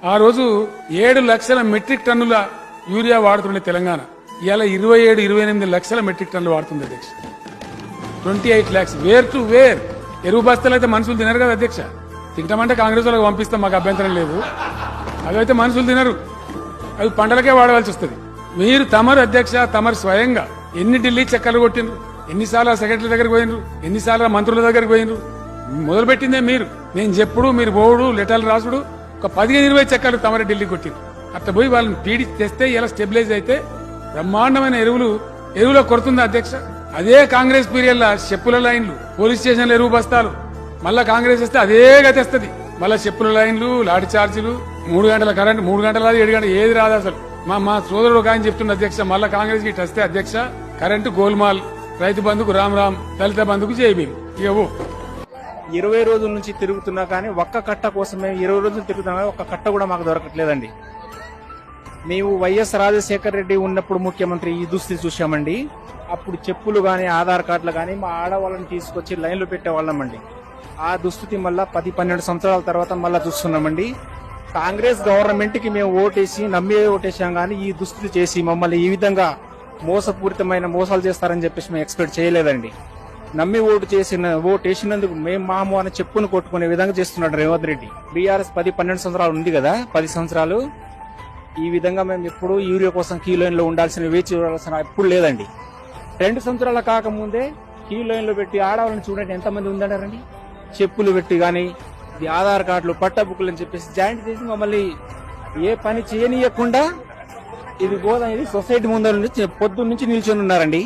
ఆ రోజు 7 లక్షల మెట్రిక్ టన్నుల యూరియా వాడుతుండే తెలంగాణ ఇవాళ 27-28 లక్షల మెట్రిక్ టన్నులు వాడుతుంది అధ్యక్ష. 28 lakhs వేర్ టు వేర్. ఎరువు బస్తాలు అయితే మనుషులు తినరు కదా అధ్యక్ష. తింటామంటే కాంగ్రెస్ వాళ్ళకి పంపిస్తాం, మాకు అభ్యంతరం లేదు. అవైతే మనుషులు తినరు, అవి పంటలకే వాడవలసి వస్తుంది. మీరు తమరు అధ్యక్ష, తమరు స్వయంగా ఎన్ని ఢిల్లీ చక్కర్లు కొట్టిండ్రు, ఎన్నిసార్లు సెక్రటరీ దగ్గరికి పోయినరు, ఎన్నిసార్లు మంత్రుల దగ్గరికి పోయినరు. మొదలుపెట్టిందే మీరు. నేను చెప్పుడు, మీరు పోవుడు, లెటర్లు రాసుడు, ఒక 15-20 చక్కర్లు తమరే ఢిల్లీ కొట్టిండ్రు. అట్లా పోయి వాళ్ళని పీడి తెస్తే ఇలా స్టెబిలైజ్ అయితే బ్రహ్మాండమైన ఎరువులో కొడుతుంది అధ్యక్ష. అదే కాంగ్రెస్ పీరియడ్ లా చెప్పుల లైన్లు, పోలీస్ స్టేషన్ల ఎరువు బస్తాలు, మళ్ళా కాంగ్రెస్ వస్తే అదే గతేస్తుంది. మళ్ళా చెప్పుల లైన్లు, లాఠీ చార్జీలు, 3 గంటల కరెంట్, 3 గంటల 7 గంటలు ఏది రాదు అసలు. మా సోదరుడు ఒక ఆయన చెప్తున్న అధ్యక్ష, మళ్ళా కాంగ్రెస్ కి వస్తే అధ్యక్ష కరెంటు గోల్మాల్, రైతు బంధుకు రామ్, దళిత బంధుకు జై భీమ్. ఇక 20 రోజుల నుంచి తిరుగుతున్నా కానీ ఒక్క కట్ట కోసమే 20 రోజులు తిరుగుతున్నా ఒక్క కట్ట కూడా మాకు దొరకట్లేదండి. మేము వైఎస్ రాజశేఖర రెడ్డి ఉన్నప్పుడు ముఖ్యమంత్రి ఈ దుస్థితి చూశామండి. అప్పుడు చెప్పులు గాని, ఆధార్ కార్డులు గాని మా ఆడవాళ్ళని తీసుకొచ్చి లైన్లో పెట్టేవాళ్ళమండి. ఆ దుస్థితి మళ్ళా 10-12 సంవత్సరాల తర్వాత మళ్ళా చూస్తున్నామండి. కాంగ్రెస్ గవర్నమెంట్ కి మేము ఓటేసి నమ్మి ఓటేసాం కానీ ఈ దుస్థితి చేసి మమ్మల్ని ఈ విధంగా మోసపూరితమైన మోసాలు చేస్తారని చెప్పేసి మేము ఎక్స్పెక్ట్ చేయలేదండి. నమ్మి ఓటేసినందుకు మేము మాము అని చెప్పును కొట్టుకునే విధంగా చేస్తున్నాడు రేవంత్ రెడ్డి. బీఆర్ఎస్ 10-12 సంవత్సరాలు ఉంది కదా, 10 సంవత్సరాలు ఈ విధంగా మేము ఎప్పుడు యూరియా కోసం క్యూ లైన్ లో ఉండాల్సిన, వేచి ఉండాల్సిన ఎప్పుడు లేదండి. 2 సంవత్సరాల కాకముందే క్యూ లైన్ లో పెట్టి ఆడవాళ్ళని చూడండి ఎంతమంది ఉందన్నారండి. చెప్పులు పెట్టి గాని, ఆధార్ కార్డులు, పట్ట బుక్కులు అని చెప్పేసి జాయింట్ చేసి మమ్మల్ని ఏ పని చేయనీయకుండా ఇది సొసైటీ ముందర నుంచి పొద్దున్న నుంచి నిల్చొని ఉన్నారండి.